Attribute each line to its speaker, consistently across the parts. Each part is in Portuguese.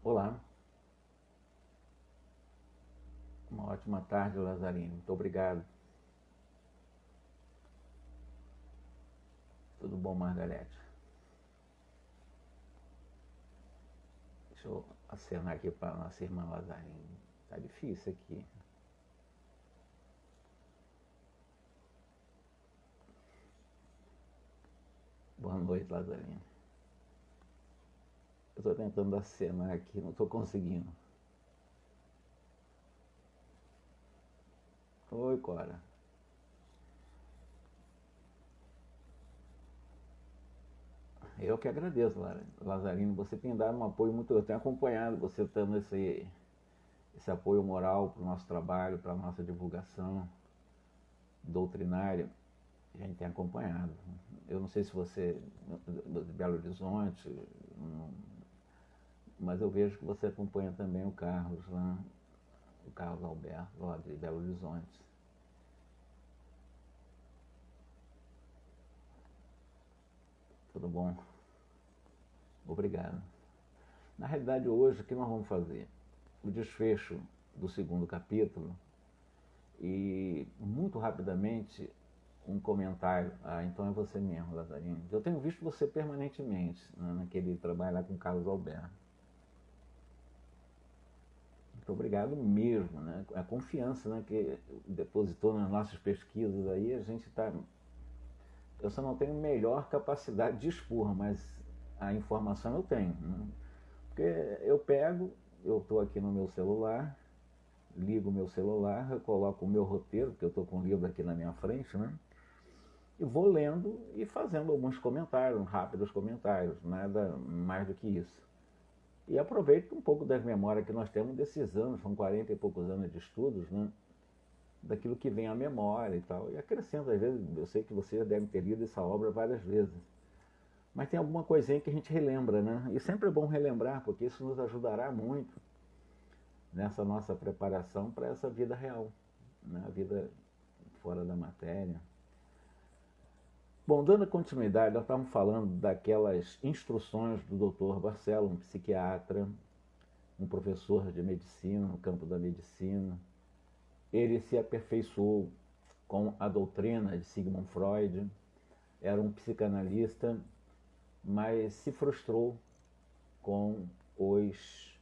Speaker 1: Olá, uma ótima tarde, Lazarino. Muito obrigado. Tudo bom, Margarete? Deixa eu acenar aqui para a nossa irmã Lazarino. Tá difícil aqui. Boa noite, Lazarino. Eu estou tentando acenar aqui, não estou conseguindo. Oi, Cora. Eu que agradeço, Lazarino. Você tem dado um apoio muito. Eu tenho acompanhado você dando esse apoio moral para o nosso trabalho, para a nossa divulgação doutrinária. A gente tem acompanhado. Eu não sei se você de Belo Horizonte, mas eu vejo que você acompanha também o Carlos lá, o Carlos Alberto, lá de Belo Horizonte. Tudo bom? Obrigado. Na realidade, hoje, o que nós vamos fazer? O desfecho do segundo capítulo e, muito rapidamente, um comentário. Então é você mesmo, Lazarino. Eu tenho visto você permanentemente, né, naquele trabalho lá com o Carlos Alberto. Muito obrigado mesmo, né? A confiança, né, que depositou nas nossas pesquisas aí, a gente está. Eu só não tenho melhor capacidade de expor, mas a informação eu tenho. Né? Porque eu pego, eu estou aqui no meu celular, ligo o meu celular, eu coloco o meu roteiro, porque eu estou com o livro aqui na minha frente, né? E vou lendo e fazendo alguns comentários, rápidos comentários, nada mais do que isso. E aproveito um pouco das memórias que nós temos desses anos, são 40 e poucos anos de estudos, né? Daquilo que vem à memória e tal. E acrescento, às vezes, eu sei que você já deve ter lido essa obra várias vezes. Mas tem alguma coisinha que a gente relembra, né? E sempre é bom relembrar, porque isso nos ajudará muito nessa nossa preparação para essa vida real, né? A vida fora da matéria. Bom, dando continuidade, nós estávamos falando daquelas instruções do Dr. Barcelo, um psiquiatra, um professor de medicina, no campo da medicina. Ele se aperfeiçoou com a doutrina de Sigmund Freud, era um psicanalista, mas se frustrou com os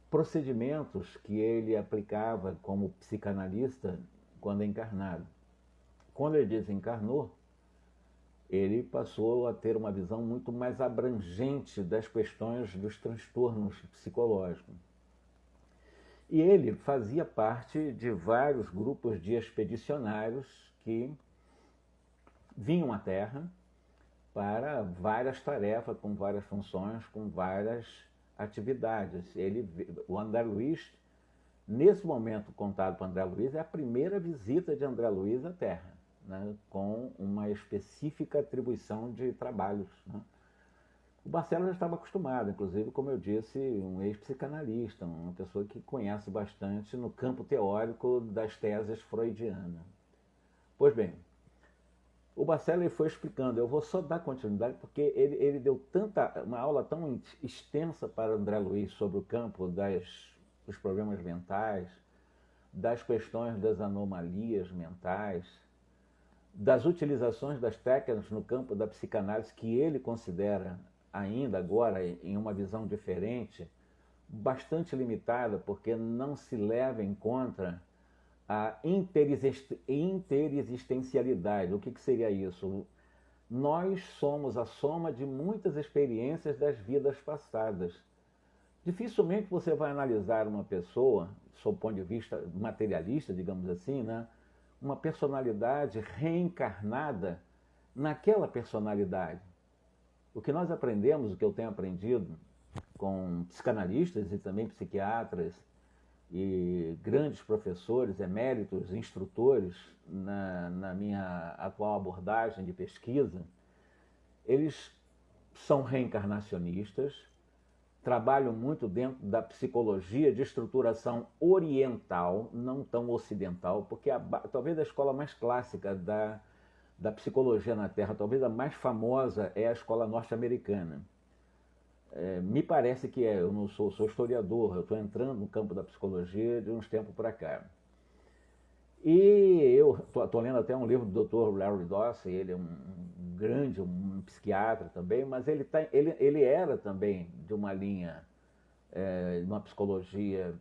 Speaker 1: procedimentos que ele aplicava como psicanalista quando encarnado. Quando ele desencarnou, ele passou a ter uma visão muito mais abrangente das questões dos transtornos psicológicos. E ele fazia parte de vários grupos de expedicionários que vinham à Terra para várias tarefas, com várias funções, com várias atividades. O André Luiz, nesse momento contado para André Luiz, é a primeira visita de André Luiz à Terra, né, com uma específica atribuição de trabalhos. Né. O Barcelo já estava acostumado, inclusive, como eu disse, um ex-psicanalista, uma pessoa que conhece bastante no campo teórico das teses freudianas. Pois bem, o Barcelo foi explicando, eu vou só dar continuidade, porque ele deu uma aula tão extensa para André Luiz sobre o campo dos problemas mentais, das questões das anomalias mentais, das utilizações das técnicas no campo da psicanálise, que ele considera ainda agora, em uma visão diferente, bastante limitada, porque não se leva em conta a interexistencialidade. O que seria isso? Nós somos a soma de muitas experiências das vidas passadas. Dificilmente você vai analisar uma pessoa, sob o ponto de vista materialista, digamos assim, né? Uma personalidade reencarnada naquela personalidade. O que nós aprendemos, o que eu tenho aprendido com psicanalistas e também psiquiatras e grandes professores, eméritos, instrutores na minha atual abordagem de pesquisa, eles são reencarnacionistas, trabalham muito dentro da psicologia de estruturação oriental, não tão ocidental, porque talvez a escola mais clássica da psicologia na Terra, talvez a mais famosa, é a escola norte-americana. me parece que eu não sou historiador, eu estou entrando no campo da psicologia de uns tempos para cá. E eu estou lendo até um livro do Dr. Larry Dossey, ele é um grande, um psiquiatra também, mas ele era também de uma linha, de uma psicologia,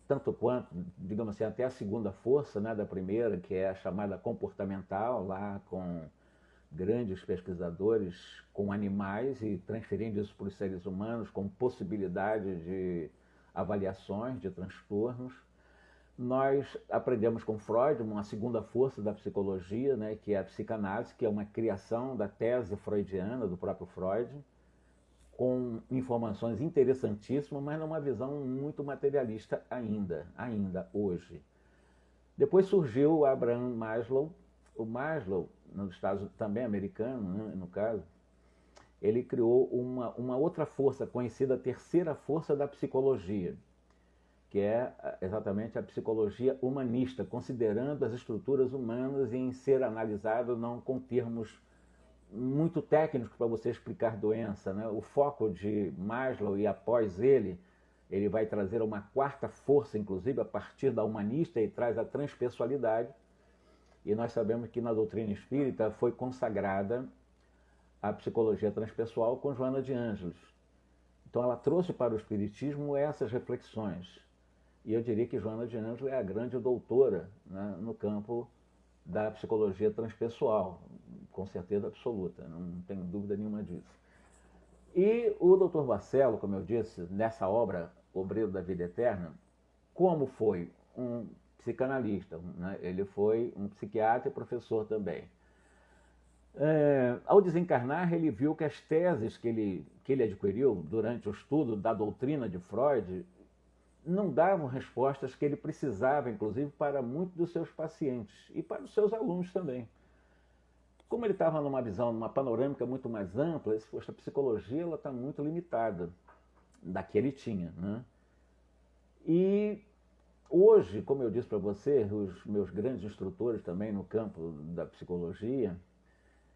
Speaker 1: tanto quanto, digamos assim, até a segunda força, né, da primeira, que é a chamada comportamental, lá com grandes pesquisadores com animais e transferindo isso para os seres humanos com possibilidade de avaliações de transtornos. Nós aprendemos com Freud uma segunda força da psicologia, né, que é a psicanálise, que é uma criação da tese freudiana, do próprio Freud, com informações interessantíssimas, mas numa visão muito materialista ainda hoje. Depois surgiu o Abraham Maslow. O Maslow, nos Estados Unidos, também americano, né, no caso, ele criou uma outra força, conhecida a terceira força da psicologia, que é exatamente a psicologia humanista, considerando as estruturas humanas em ser analisado não com termos muito técnicos para você explicar doença, né? O foco de Maslow, e após ele vai trazer uma quarta força, inclusive, a partir da humanista, e traz a transpessoalidade. E nós sabemos que na doutrina espírita foi consagrada a psicologia transpessoal com Joana de Ângeles. Então ela trouxe para o espiritismo essas reflexões. E eu diria que Joana de Ângeles é a grande doutora, né, no campo da psicologia transpessoal, com certeza absoluta, não tenho dúvida nenhuma disso. E o Dr. Barcelo, como eu disse, nessa obra Obreiro da Vida Eterna, como foi um psicanalista, né? Ele foi um psiquiatra e professor também. Ao desencarnar, ele viu que as teses que ele adquiriu durante o estudo da doutrina de Freud não davam respostas que ele precisava, inclusive, para muitos dos seus pacientes e para os seus alunos também. Como ele estava numa visão, numa panorâmica muito mais ampla, ele disse, poxa, a psicologia está muito limitada da que ele tinha, né? E hoje, como eu disse para você, os meus grandes instrutores também no campo da psicologia,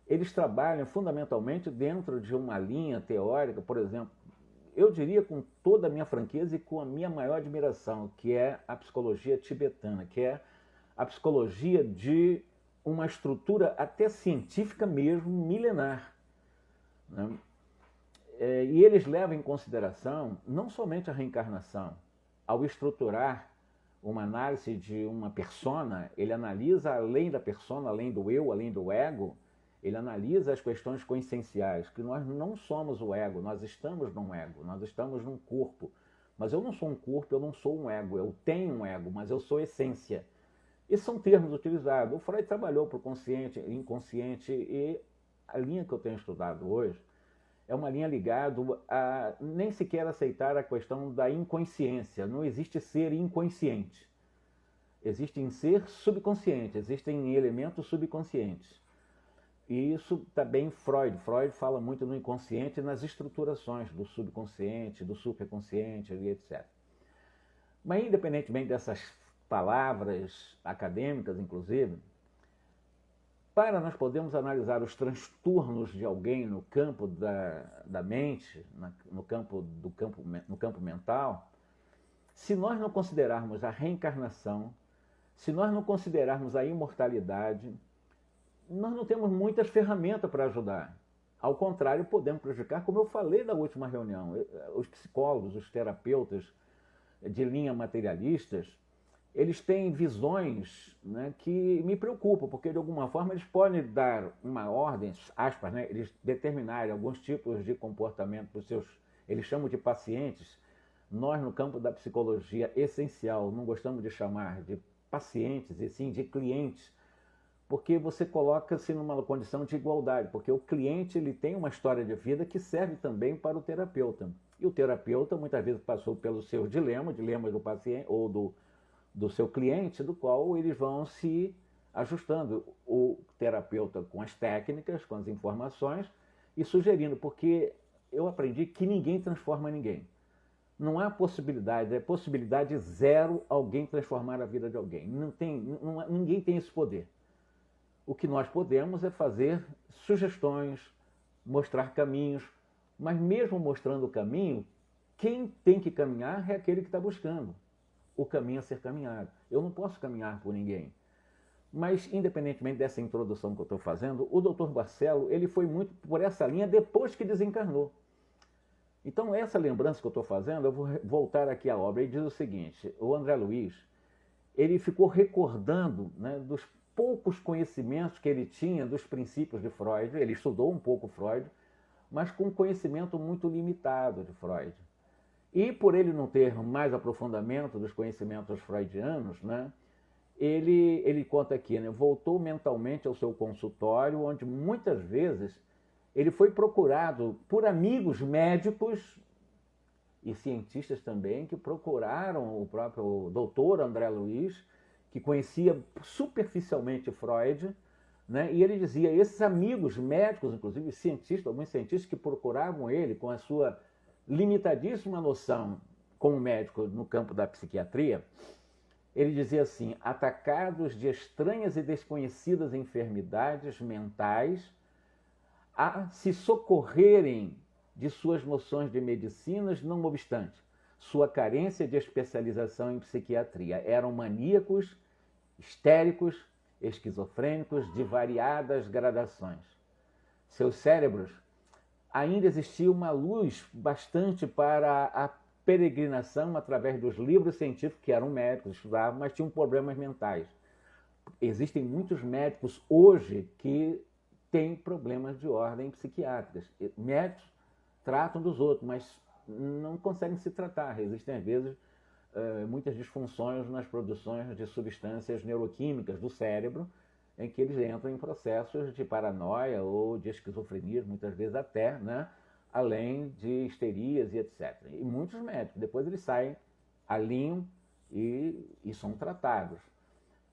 Speaker 1: eles trabalham fundamentalmente dentro de uma linha teórica, por exemplo, eu diria com toda a minha franqueza e com a minha maior admiração, que é a psicologia tibetana, que é a psicologia de uma estrutura até científica mesmo, milenar, né? E eles levam em consideração não somente a reencarnação. Ao estruturar uma análise de uma persona, ele analisa além da persona, além do eu, além do ego, ele analisa as questões conscienciais, que nós não somos o ego, nós estamos num ego, nós estamos num corpo. Mas eu não sou um corpo, eu não sou um ego, eu tenho um ego, mas eu sou essência. Esses são termos utilizados. O Freud trabalhou para o consciente, inconsciente, e a linha que eu tenho estudado hoje é uma linha ligada a nem sequer aceitar a questão da inconsciência. Não existe ser inconsciente. Existe ser subconsciente, existem elementos subconscientes. E isso também Freud fala muito no inconsciente e nas estruturações do subconsciente, do superconsciente, etc. Mas independentemente dessas palavras acadêmicas, inclusive, para nós podermos analisar os transtornos de alguém no campo da mente, no campo mental, se nós não considerarmos a reencarnação, se nós não considerarmos a imortalidade, nós não temos muitas ferramentas para ajudar. Ao contrário, podemos prejudicar, como eu falei na última reunião, os psicólogos, os terapeutas de linha materialistas, eles têm visões, né, que me preocupam, porque de alguma forma eles podem dar uma ordem, aspas, né, eles determinarem alguns tipos de comportamento para os seus, eles chamam de pacientes. Nós, no campo da psicologia essencial, não gostamos de chamar de pacientes, e sim de clientes, porque você coloca-se numa condição de igualdade, porque o cliente ele tem uma história de vida que serve também para o terapeuta. E o terapeuta muitas vezes passou pelos seus dilemas do paciente ou do seu cliente, do qual eles vão se ajustando. O terapeuta com as técnicas, com as informações e sugerindo, porque eu aprendi que ninguém transforma ninguém. Não há possibilidade, é possibilidade zero alguém transformar a vida de alguém. Ninguém tem esse poder. O que nós podemos é fazer sugestões, mostrar caminhos, Mas mesmo mostrando o caminho, quem tem que caminhar é aquele que está buscando o caminho a ser caminhado. Eu não posso caminhar por ninguém. Mas, independentemente dessa introdução que eu estou fazendo, o Dr. Barcelo ele foi muito por essa linha depois que desencarnou. Então, essa lembrança que eu estou fazendo, eu vou voltar aqui à obra. Ele diz o seguinte, o André Luiz, ele ficou recordando, né, dos poucos conhecimentos que ele tinha dos princípios de Freud. Ele estudou um pouco Freud, mas com conhecimento muito limitado de Freud. E por ele não ter mais aprofundamento dos conhecimentos freudianos, né, ele conta aqui, né, voltou mentalmente ao seu consultório, onde muitas vezes ele foi procurado por amigos médicos e cientistas também, que procuraram o próprio doutor André Luiz, que conhecia superficialmente Freud, né, e ele dizia, esses amigos médicos, inclusive cientistas, alguns cientistas que procuravam ele com a sua limitadíssima noção como médico no campo da psiquiatria, ele dizia assim, atacados de estranhas e desconhecidas enfermidades mentais, a se socorrerem de suas noções de medicinas, não obstante sua carência de especialização em psiquiatria. Eram maníacos, histéricos, esquizofrênicos de variadas gradações. Seus cérebros ainda existia uma luz bastante para a peregrinação através dos livros científicos, que eram médicos, estudavam, mas tinham problemas mentais. Existem muitos médicos hoje que têm problemas de ordem psiquiátricas. Médicos tratam dos outros, mas não conseguem se tratar. Existem, às vezes, muitas disfunções nas produções de substâncias neuroquímicas do cérebro, em que eles entram em processos de paranoia ou de esquizofrenia, muitas vezes até, né, além de histerias e etc. E muitos médicos, depois eles saem, alinham e são tratados.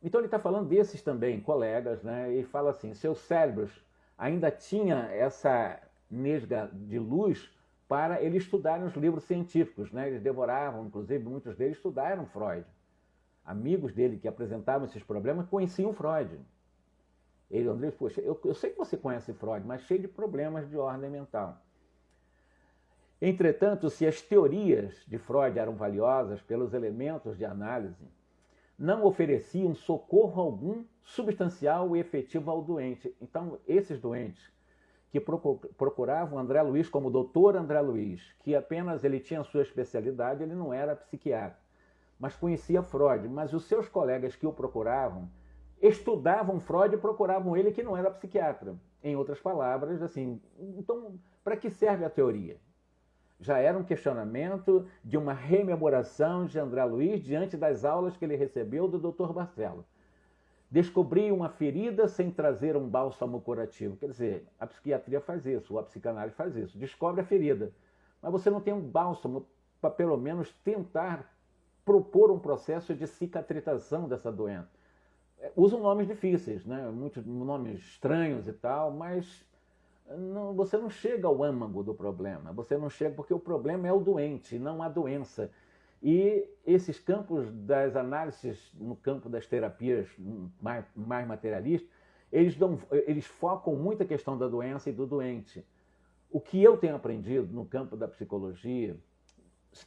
Speaker 1: Então ele está falando desses também, colegas, né, e fala assim, seus cérebros ainda tinham essa nesga de luz para eles estudarem os livros científicos, né? Eles devoravam, inclusive muitos deles estudaram Freud. Amigos dele que apresentavam esses problemas conheciam Freud. Ele, André, poxa, eu sei que você conhece Freud, mas cheio de problemas de ordem mental. Entretanto, se as teorias de Freud eram valiosas pelos elementos de análise, não ofereciam socorro algum substancial e efetivo ao doente. Então, esses doentes que procuravam André Luiz como doutor André Luiz, que apenas ele tinha sua especialidade, ele não era psiquiatra, mas conhecia Freud. Mas os seus colegas que o procuravam estudavam Freud e procuravam ele que não era psiquiatra. Em outras palavras, assim, então, para que serve a teoria? Já era um questionamento de uma rememoração de André Luiz diante das aulas que ele recebeu do Dr. Barcelo. Descobrir uma ferida sem trazer um bálsamo curativo. Quer dizer, a psiquiatria faz isso, ou a psicanálise faz isso. Descobre a ferida, mas você não tem um bálsamo para pelo menos tentar propor um processo de cicatrização dessa doença. Usam nomes difíceis, né? Muitos nomes estranhos e tal, mas não, você não chega ao âmago do problema. Você não chega porque o problema é o doente, não a doença. E esses campos das análises, no campo das terapias mais materialistas, eles focam muito a questão da doença e do doente. O que eu tenho aprendido no campo da psicologia,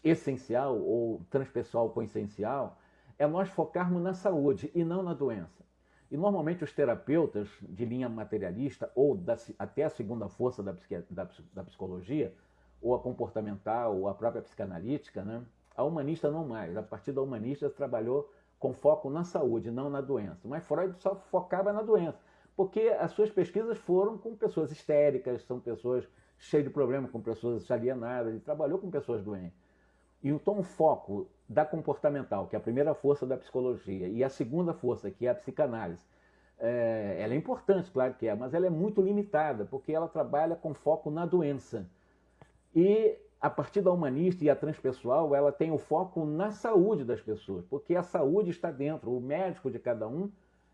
Speaker 1: essencial ou transpessoal com essencial, é nós focarmos na saúde e não na doença. E normalmente os terapeutas de linha materialista, ou até a segunda força da psicologia, ou a comportamental, ou a própria psicanalítica, né? A humanista não mais. A partir da humanista trabalhou com foco na saúde, não na doença. Mas Freud só focava na doença, porque as suas pesquisas foram com pessoas histéricas, são pessoas cheias de problemas, com pessoas alienadas, ele trabalhou com pessoas doentes. E então o foco da comportamental, que é a primeira força da psicologia, e a segunda força, que é a psicanálise, ela é importante, claro que é, mas ela é muito limitada, porque ela trabalha com foco na doença. E a partir da humanista e a transpessoal, ela tem o foco na saúde das pessoas, porque a saúde está dentro, o médico de cada um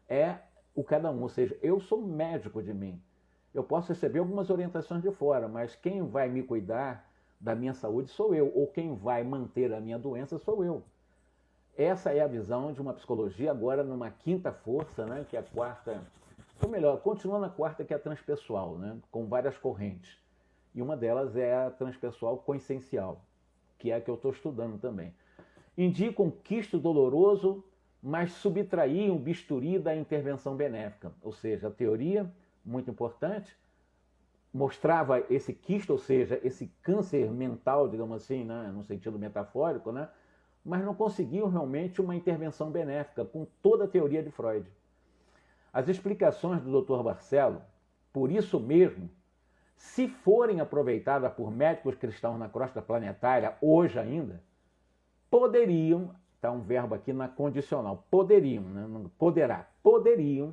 Speaker 1: é o cada um, ou seja, eu sou médico de mim. Eu posso receber algumas orientações de fora, mas quem vai me cuidar da minha saúde sou eu, ou quem vai manter a minha doença sou eu. Essa é a visão de uma psicologia, agora numa quinta força, né, que é a quarta, ou melhor, continua na quarta, que é a transpessoal, né, com várias correntes. e uma delas é a transpessoal coessencial, que é a que eu estou estudando também. Indicam um quisto doloroso, mas subtraíam o bisturi da intervenção benéfica. Ou seja, a teoria, muito importante, mostrava esse quisto, ou seja, esse câncer mental, digamos assim, né, no sentido metafórico, né, mas não conseguiam realmente uma intervenção benéfica com toda a teoria de Freud. As explicações do Dr. Barcelo, por isso mesmo, se forem aproveitadas por médicos cristãos na crosta planetária, hoje ainda, poderiam, está um verbo aqui na condicional, poderiam, né, poderiam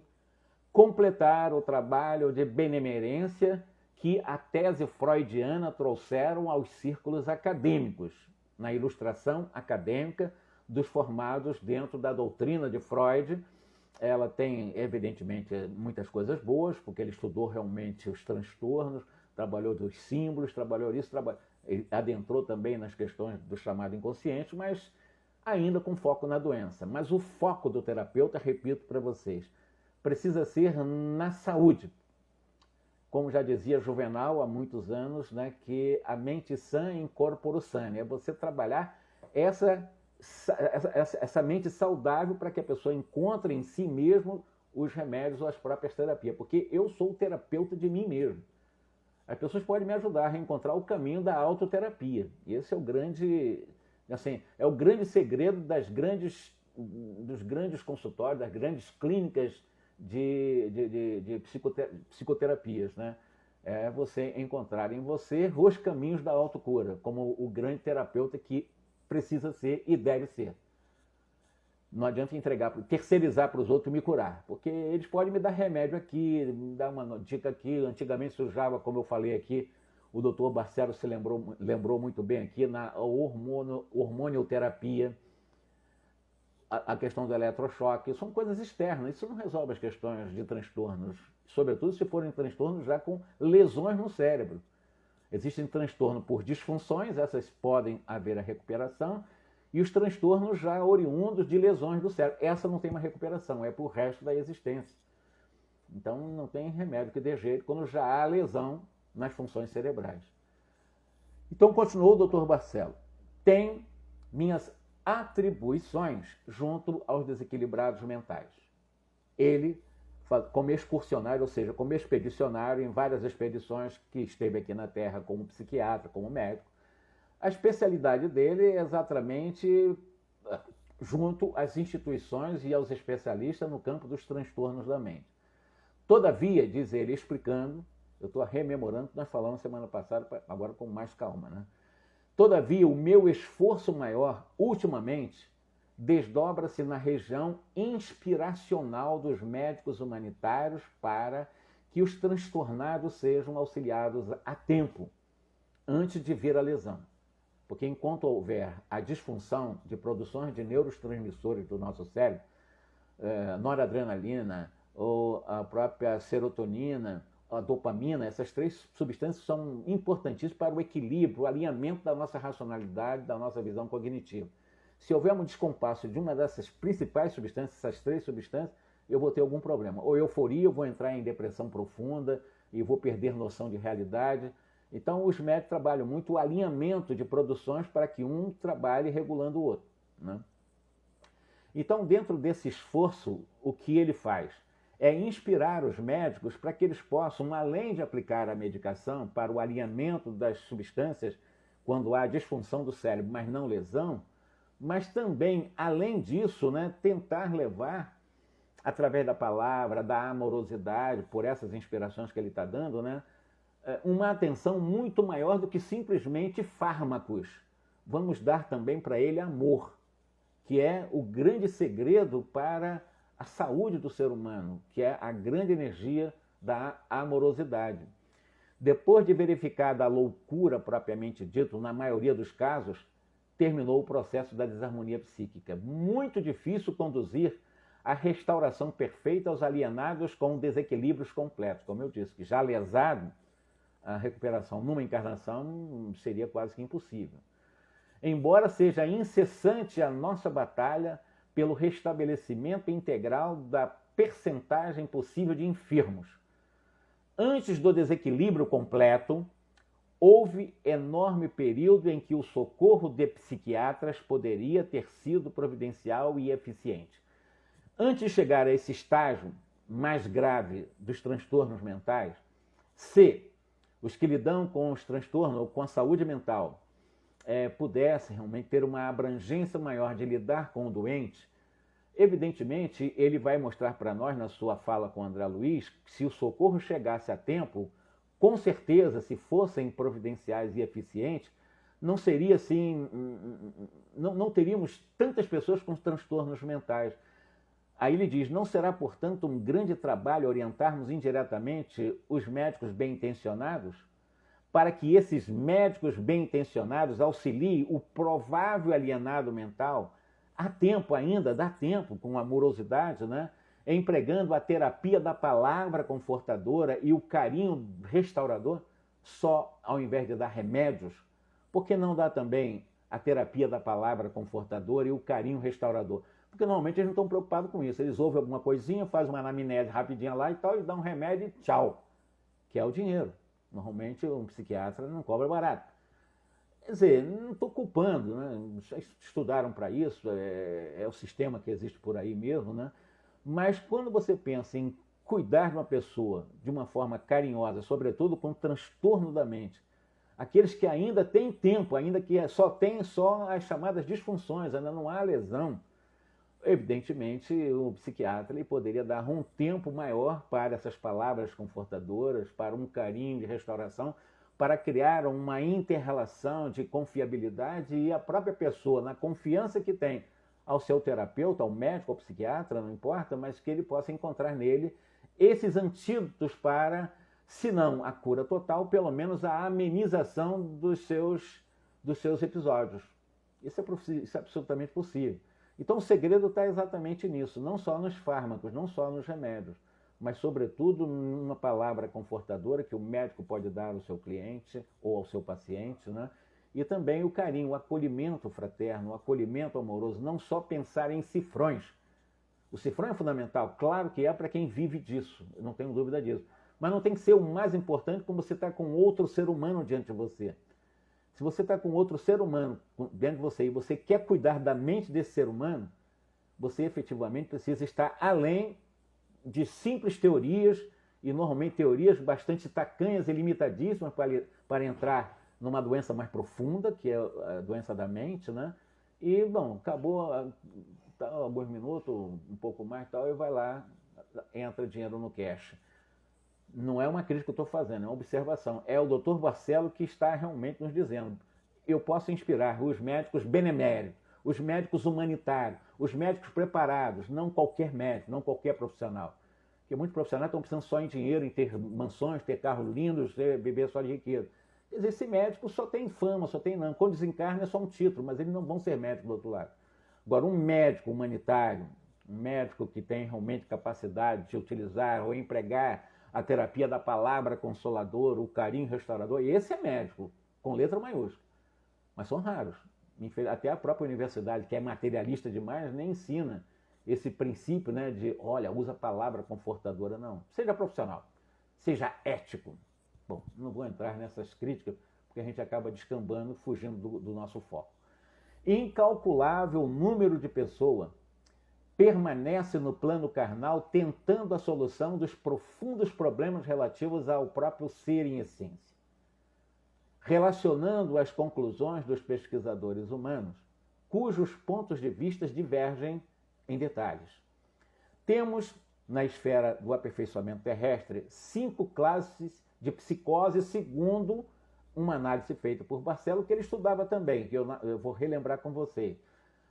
Speaker 1: completar o trabalho de benemerência que a tese freudiana trouxeram aos círculos acadêmicos, na ilustração acadêmica dos formados dentro da doutrina de Freud. Ela tem, evidentemente, muitas coisas boas, porque ele estudou realmente os transtornos, trabalhou dos símbolos, trabalhou isso, ele adentrou também nas questões do chamado inconsciente, mas ainda com foco na doença. Mas o foco do terapeuta, repito para vocês, precisa ser na saúde. Como já dizia Juvenal há muitos anos, né, que a mente sã in corpore sano, é você trabalhar essa mente saudável para que a pessoa encontre em si mesmo os remédios ou as próprias terapias, porque eu sou o terapeuta de mim mesmo. As pessoas podem me ajudar a reencontrar o caminho da autoterapia. E esse é o grande, assim, é o grande segredo dos grandes consultórios, das grandes clínicas de psicoterapias, né? É você encontrar em você os caminhos da autocura, como o grande terapeuta que precisa ser e deve ser. Não adianta terceirizar para os outros me curar, porque eles podem me dar remédio aqui, me dar uma dica aqui. Antigamente se usava, como eu falei aqui, o doutor Barcelo se lembrou muito bem aqui, na hormonioterapia, a questão do eletrochoque. São coisas externas, isso não resolve as questões de transtornos, sobretudo se forem transtornos já com lesões no cérebro. Existem transtornos por disfunções, essas podem haver a recuperação, e os transtornos já oriundos de lesões do cérebro. Essa não tem uma recuperação, é para o resto da existência. Então não tem remédio que dê jeito quando já há lesão nas funções cerebrais. Então continuou o Dr. Barcelo. Tem minhas atribuições junto aos desequilibrados mentais. Ele, como excursionário, ou seja, como expedicionário em várias expedições que esteve aqui na Terra como psiquiatra, como médico, a especialidade dele é exatamente junto às instituições e aos especialistas no campo dos transtornos da mente. Todavia, diz ele, explicando, eu estou rememorando o que nós falamos semana passada, agora com mais calma, né? Todavia, o meu esforço maior, ultimamente, desdobra-se na região inspiracional dos médicos humanitários para que os transtornados sejam auxiliados a tempo, antes de vir a lesão. Porque enquanto houver a disfunção de produções de neurotransmissores do nosso cérebro, noradrenalina, ou a própria serotonina, a dopamina, essas três substâncias são importantíssimas para o equilíbrio, o alinhamento da nossa racionalidade, da nossa visão cognitiva. Se houver um descompasso de uma dessas principais substâncias, essas três substâncias, eu vou ter algum problema. Ou euforia, eu vou entrar em depressão profunda e vou perder noção de realidade. Então, os médicos trabalham muito o alinhamento de produções para que um trabalhe regulando o outro, né? Então, dentro desse esforço, o que ele faz é inspirar os médicos para que eles possam, além de aplicar a medicação para o alinhamento das substâncias quando há disfunção do cérebro, mas não lesão, mas também, além disso, né, tentar levar, através da palavra, da amorosidade, por essas inspirações que ele está dando, né, uma atenção muito maior do que simplesmente fármacos. Vamos dar também para ele amor, que é o grande segredo para a saúde do ser humano, que é a grande energia da amorosidade. Depois de verificada a loucura propriamente dito, na maioria dos casos, terminou o processo da desarmonia psíquica. Muito difícil conduzir a restauração perfeita aos alienados com desequilíbrios completos. Como eu disse, que já lesado, a recuperação numa encarnação seria quase que impossível. Embora seja incessante a nossa batalha pelo restabelecimento integral da percentagem possível de enfermos. Antes do desequilíbrio completo, houve enorme período em que o socorro de psiquiatras poderia ter sido providencial e eficiente. Antes de chegar a esse estágio mais grave dos transtornos mentais, se os que lidam com os transtornos ou com a saúde mental pudessem realmente ter uma abrangência maior de lidar com o doente, evidentemente ele vai mostrar para nós, na sua fala com o André Luiz, que se o socorro chegasse a tempo, com certeza, se fossem providenciais e eficientes, não seria assim, não teríamos tantas pessoas com transtornos mentais. Aí ele diz, não será, portanto, um grande trabalho orientarmos indiretamente os médicos bem-intencionados para que esses médicos bem-intencionados auxiliem o provável alienado mental? Há tempo ainda, dá tempo, com amorosidade, né? Empregando a terapia da palavra confortadora e o carinho restaurador, só ao invés de dar remédios. Por que não dá também a terapia da palavra confortadora e o carinho restaurador? Porque normalmente eles não estão preocupados com isso. Eles ouvem alguma coisinha, fazem uma anamnese rapidinha lá e tal, e dão um remédio e tchau, que é o dinheiro. Normalmente um psiquiatra não cobra barato. Quer dizer, não estou culpando, né? Já estudaram para isso, é o sistema que existe por aí mesmo, né? Mas quando você pensa em cuidar de uma pessoa de uma forma carinhosa, sobretudo com transtorno da mente, aqueles que ainda têm tempo, ainda que só tem só as chamadas disfunções, ainda não há lesão, evidentemente o psiquiatra ele poderia dar um tempo maior para essas palavras confortadoras, para um carinho de restauração, para criar uma inter-relação de confiabilidade e a própria pessoa, na confiança que tem ao seu terapeuta, ao médico, ao psiquiatra, não importa, mas que ele possa encontrar nele esses antídotos para, se não a cura total, pelo menos a amenização dos seus episódios. Isso é absolutamente possível. Então o segredo está exatamente nisso, não só nos fármacos, não só nos remédios, mas sobretudo numa palavra confortadora que o médico pode dar ao seu cliente ou ao seu paciente, né? E também o carinho, o acolhimento fraterno, o acolhimento amoroso, não só pensar em cifrões. O cifrão é fundamental, claro que é para quem vive disso, eu não tenho dúvida disso. Mas não tem que ser o mais importante quando você está com outro ser humano diante de você. Se você está com outro ser humano diante de você e você quer cuidar da mente desse ser humano, você efetivamente precisa estar além de simples teorias, e normalmente teorias bastante tacanhas e limitadíssimas para entrar numa doença mais profunda, que é a doença da mente, né? E, bom, acabou alguns minutos, um pouco mais, tal, e vai lá, entra dinheiro no cash. Não é uma crítica que eu estou fazendo, é uma observação. É o Dr. Barcelo que está realmente nos dizendo. Eu posso inspirar os médicos beneméritos, os médicos humanitários, os médicos preparados, não qualquer médico, não qualquer profissional. Porque muitos profissionais estão pensando só em dinheiro, em ter mansões, ter carros lindos, beber só de riqueza. Quer dizer, esse médico só tem fama, só tem nome. Quando desencarna é só um título, mas eles não vão ser médicos do outro lado. Agora, um médico humanitário, um médico que tem realmente capacidade de utilizar ou empregar a terapia da palavra consoladora, o carinho restaurador, esse é médico, com letra maiúscula. Mas são raros. Até a própria universidade, que é materialista demais, nem ensina esse princípio, né, de, olha, usa a palavra confortadora, não. Seja profissional, seja ético. Bom, não vou entrar nessas críticas, porque a gente acaba descambando, fugindo do nosso foco. Incalculável número de pessoas permanece no plano carnal tentando a solução dos profundos problemas relativos ao próprio ser em essência. Relacionando as conclusões dos pesquisadores humanos, cujos pontos de vista divergem em detalhes. Temos, na esfera do aperfeiçoamento terrestre, 5 classes de psicose, segundo uma análise feita por Barcelo, que ele estudava também, que eu vou relembrar com vocês.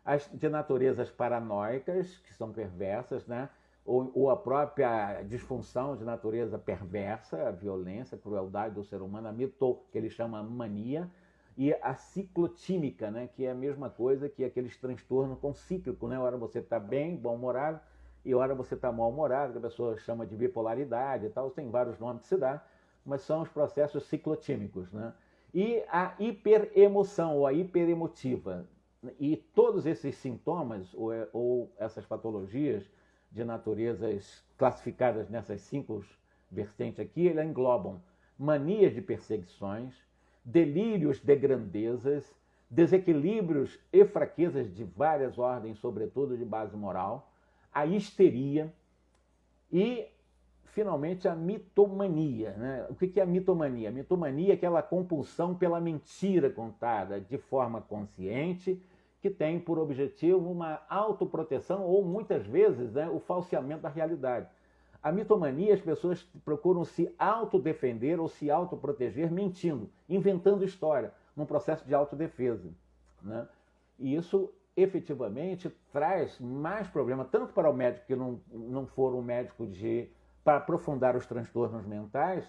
Speaker 1: As de naturezas paranoicas, que são perversas, né? Ou a própria disfunção de natureza perversa, a violência, a crueldade do ser humano, a mito, que ele chama mania, e a ciclotímica, né? Que é a mesma coisa que aqueles transtornos com cíclico, né? Hora você está bem, bom-humorado, e hora você está mal-humorado, que a pessoa chama de bipolaridade e tal, tem vários nomes que se dá, mas são os processos ciclotímicos, né? E a hiperemoção, ou a hiperemotiva. E todos esses sintomas, ou essas patologias de naturezas classificadas nessas 5 vertentes aqui, elas englobam manias de perseguições, delírios de grandezas, desequilíbrios e fraquezas de várias ordens, sobretudo de base moral, a histeria e, finalmente, a mitomania. Né? O que é a mitomania? A mitomania é aquela compulsão pela mentira contada de forma consciente, que tem por objetivo uma autoproteção ou, muitas vezes, né, o falseamento da realidade. A mitomania, as pessoas procuram se autodefender ou se autoproteger mentindo, inventando história, num processo de autodefesa. Né? E isso, efetivamente, traz mais problema, tanto para o médico que não for um médico para aprofundar os transtornos mentais,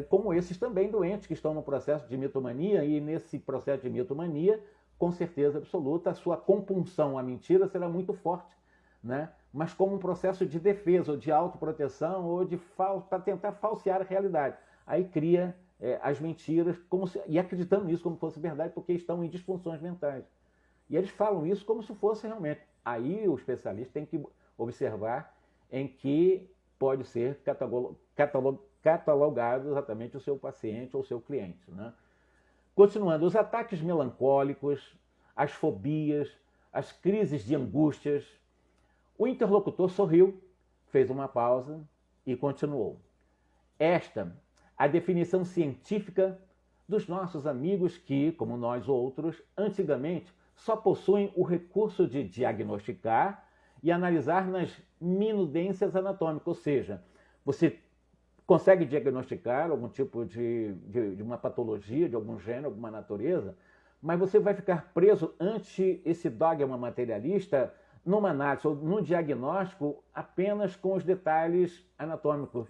Speaker 1: como esses também doentes que estão no processo de mitomania, e nesse processo de mitomania, com certeza absoluta, a sua compulsão à mentira será muito forte, né? Mas como um processo de defesa, ou de autoproteção, ou para tentar falsear a realidade. Aí cria as mentiras e acreditando nisso como se fosse verdade, porque estão em disfunções mentais. E eles falam isso como se fosse realmente. Aí o especialista tem que observar em que pode ser catalogado exatamente o seu paciente ou o seu cliente. Né? Continuando, os ataques melancólicos, as fobias, as crises de angústias. O interlocutor sorriu, fez uma pausa e continuou. Esta, a definição científica dos nossos amigos que, como nós outros, antigamente só possuem o recurso de diagnosticar e analisar nas minudências anatômicas, ou seja, você consegue diagnosticar algum tipo de uma patologia, de algum gênero, alguma natureza, mas você vai ficar preso ante esse dogma materialista numa análise ou no diagnóstico apenas com os detalhes anatômicos,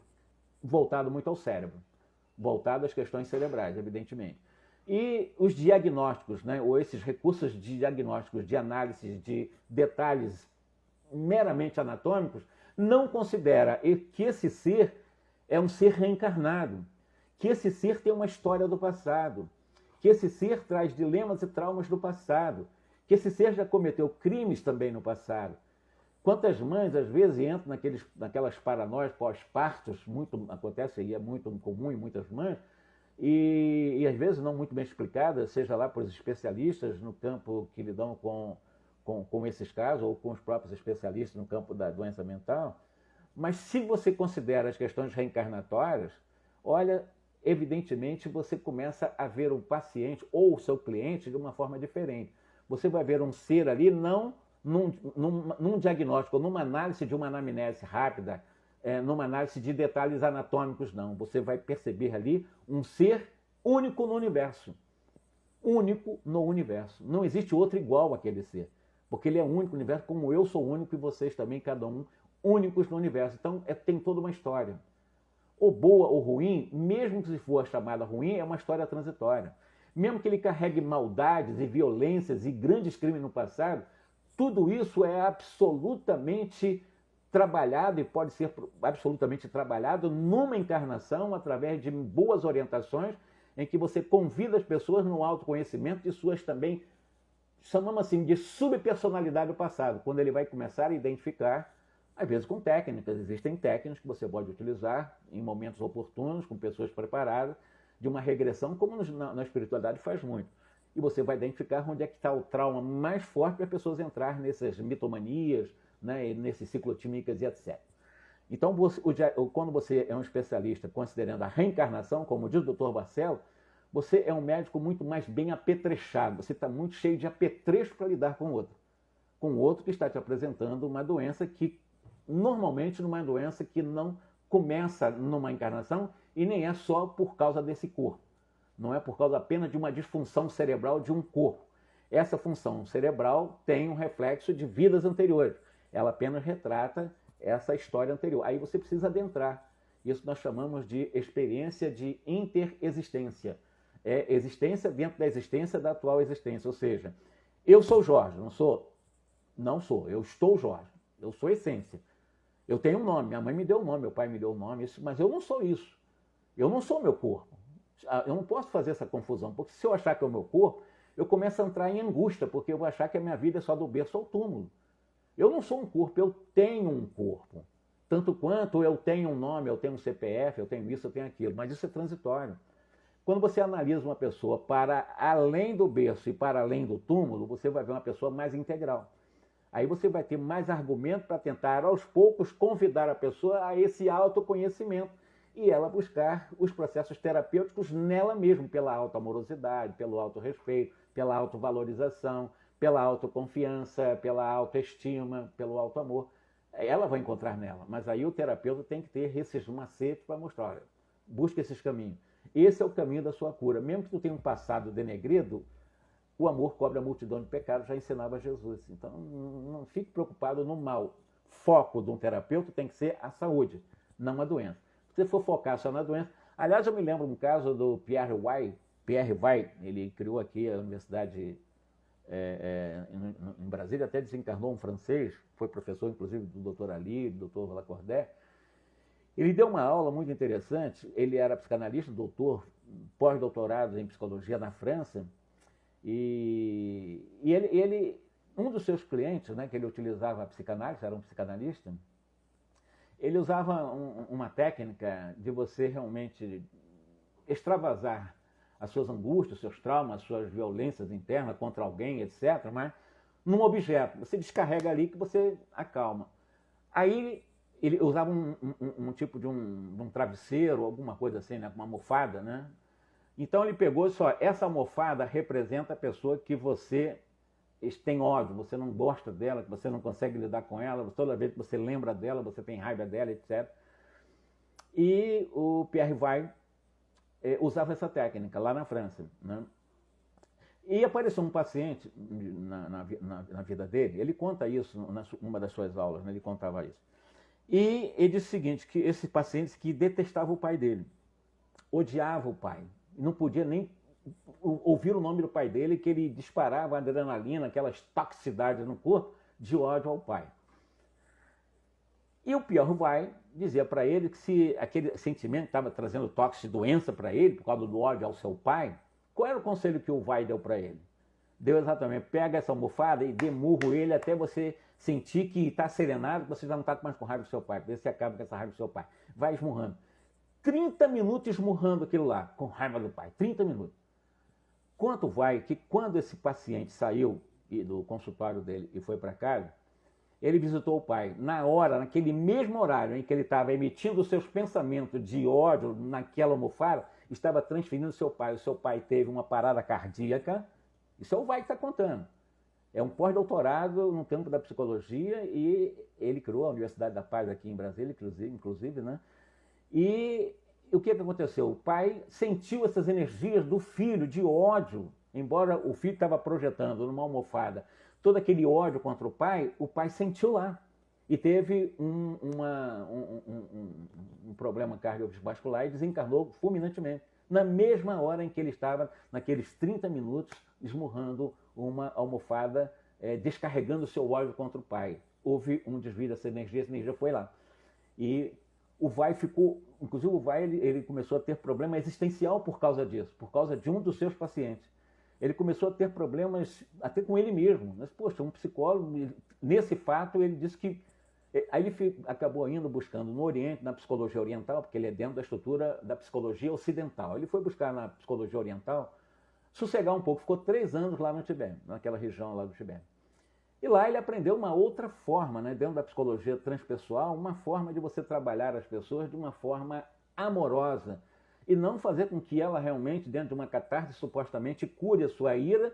Speaker 1: voltado muito ao cérebro, voltado às questões cerebrais, evidentemente. E os diagnósticos, né, ou esses recursos de diagnósticos, de análise de detalhes meramente anatômicos, não considera que esse ser é um ser reencarnado, que esse ser tem uma história do passado, que esse ser traz dilemas e traumas do passado, que esse ser já cometeu crimes também no passado. Quantas mães, às vezes, entram naquelas paranoias pós-partos, acontece e é muito comum em muitas mães, e às vezes não muito bem explicadas, seja lá por especialistas no campo que lidam com esses casos, ou com os próprios especialistas no campo da doença mental. Mas se você considera as questões reencarnatórias, olha, evidentemente você começa a ver o paciente ou o seu cliente de uma forma diferente. Você vai ver um ser ali não num diagnóstico, numa análise de uma anamnese rápida, numa análise de detalhes anatômicos, não. Você vai perceber ali um ser único no universo. Único no universo. Não existe outro igual àquele ser. Porque ele é único no universo, como eu sou único e vocês também, cada um, únicos no universo. Então, tem toda uma história. Ou boa ou ruim, mesmo que se for chamada ruim, é uma história transitória. Mesmo que ele carregue maldades e violências e grandes crimes no passado, tudo isso é absolutamente trabalhado e pode ser absolutamente trabalhado numa encarnação através de boas orientações em que você convida as pessoas no autoconhecimento de suas também, chamamos assim, de subpersonalidade do passado, quando ele vai começar a identificar, às vezes com técnicas, existem técnicas que você pode utilizar em momentos oportunos, com pessoas preparadas, de uma regressão, como na espiritualidade faz muito. E você vai identificar onde é que está o trauma mais forte para as pessoas entrar nessas mitomanias, né, nesses ciclotímicas e etc. Então, quando você é um especialista considerando a reencarnação, como diz o Dr. Barcelo, você é um médico muito mais bem apetrechado, você está muito cheio de apetrecho para lidar com o outro que está te apresentando uma doença que, normalmente, numa doença que não começa numa encarnação e nem é só por causa desse corpo. Não é por causa apenas de uma disfunção cerebral de um corpo. Essa função cerebral tem um reflexo de vidas anteriores. Ela apenas retrata essa história anterior. Aí você precisa adentrar. Isso nós chamamos de experiência de interexistência. É existência dentro da existência da atual existência. Ou seja, eu sou Jorge, não sou? Não sou, eu estou Jorge. Eu sou essência. Eu tenho um nome, minha mãe me deu um nome, meu pai me deu um nome, mas eu não sou isso. Eu não sou meu corpo. Eu não posso fazer essa confusão, porque se eu achar que é o meu corpo, eu começo a entrar em angústia, porque eu vou achar que a minha vida é só do berço ao túmulo. Eu não sou um corpo, eu tenho um corpo. Tanto quanto eu tenho um nome, eu tenho um CPF, eu tenho isso, eu tenho aquilo, mas isso é transitório. Quando você analisa uma pessoa para além do berço e para além do túmulo, você vai ver uma pessoa mais integral. Aí você vai ter mais argumento para tentar, aos poucos, convidar a pessoa a esse autoconhecimento e ela buscar os processos terapêuticos nela mesma, pela autoamorosidade, pelo autorrespeito, pela autovalorização, pela autoconfiança, pela autoestima, pelo autoamor. Ela vai encontrar nela, mas aí o terapeuta tem que ter esses macetes para mostrar, olha, busca esses caminhos. Esse é o caminho da sua cura. Mesmo que tu tenha um passado denegrido, o amor cobre a multidão de pecados, já ensinava Jesus. Então, não fique preocupado no mal. Foco de um terapeuta tem que ser a saúde, não a doença. Se você for focar só na doença... Aliás, eu me lembro um caso do Pierre Weil, ele criou aqui a Universidade em Brasília, até desencarnou um francês, foi professor, inclusive, do Dr. Ali, do Dr. Lacordaire. Ele deu uma aula muito interessante, ele era psicanalista, doutor, pós-doutorado em psicologia na França, e ele, um dos seus clientes, né, que ele utilizava a psicanálise, era um psicanalista, ele usava uma técnica de você realmente extravasar as suas angústias, seus traumas, suas violências internas contra alguém, etc., mas num objeto. Você descarrega ali que você acalma. Aí ele usava um tipo de um travesseiro, alguma coisa assim, né, uma almofada, né? Então ele pegou só, essa almofada representa a pessoa que você tem ódio, você não gosta dela, que você não consegue lidar com ela, toda vez que você lembra dela, você tem raiva dela, etc. E o Pierre Weil usava essa técnica lá na França, né? E apareceu um paciente na vida dele, ele conta isso numa das suas aulas, né? Ele contava isso. E ele disse o seguinte, que esse paciente que detestava o pai dele, odiava o pai, não podia nem ouvir o nome do pai dele, que ele disparava adrenalina, aquelas toxicidades no corpo, de ódio ao pai. E o Pierre Weil dizia para ele que se aquele sentimento estava trazendo tóxico de doença para ele, por causa do ódio ao seu pai, qual era o conselho que o Weil deu para ele? Deu exatamente, pega essa almofada e demurro ele até você sentir que está serenado, que você já não está mais com raiva do seu pai, porque você acaba com essa raiva do seu pai. Vai esmurrando. 30 minutos esmurrando aquilo lá, com raiva do pai. 30 minutos. Quanto vai que quando esse paciente saiu do consultório dele e foi para casa, ele visitou o pai. Na hora, naquele mesmo horário em que ele estava emitindo os seus pensamentos de ódio naquela almofada, estava transferindo o seu pai. O seu pai teve uma parada cardíaca. Isso é o Vai que está contando. É um pós-doutorado no campo da psicologia e ele criou a Universidade da Paz aqui em Brasília, inclusive, né? E o que aconteceu? O pai sentiu essas energias do filho, de ódio, embora o filho estava projetando numa almofada todo aquele ódio contra o pai sentiu lá. E teve um problema cardiovascular e desencarnou fulminantemente, na mesma hora em que ele estava, naqueles 30 minutos, esmurrando uma almofada, descarregando o seu ódio contra o pai. Houve um desvio dessa energia, essa energia foi lá. E o Vai ficou, inclusive o Vai, ele começou a ter problema existencial por causa disso, por causa de um dos seus pacientes. Ele começou a ter problemas até com ele mesmo. Mas, poxa, um psicólogo, nesse fato, ele disse que... Aí ele acabou indo buscando no Oriente, na psicologia oriental, porque ele é dentro da estrutura da psicologia ocidental. Ele foi buscar na psicologia oriental, sossegar um pouco, ficou 3 anos lá no Tibete, naquela região lá do Tibete. E lá ele aprendeu uma outra forma, né, dentro da psicologia transpessoal, uma forma de você trabalhar as pessoas de uma forma amorosa e não fazer com que ela realmente, dentro de uma catarse, supostamente cure a sua ira,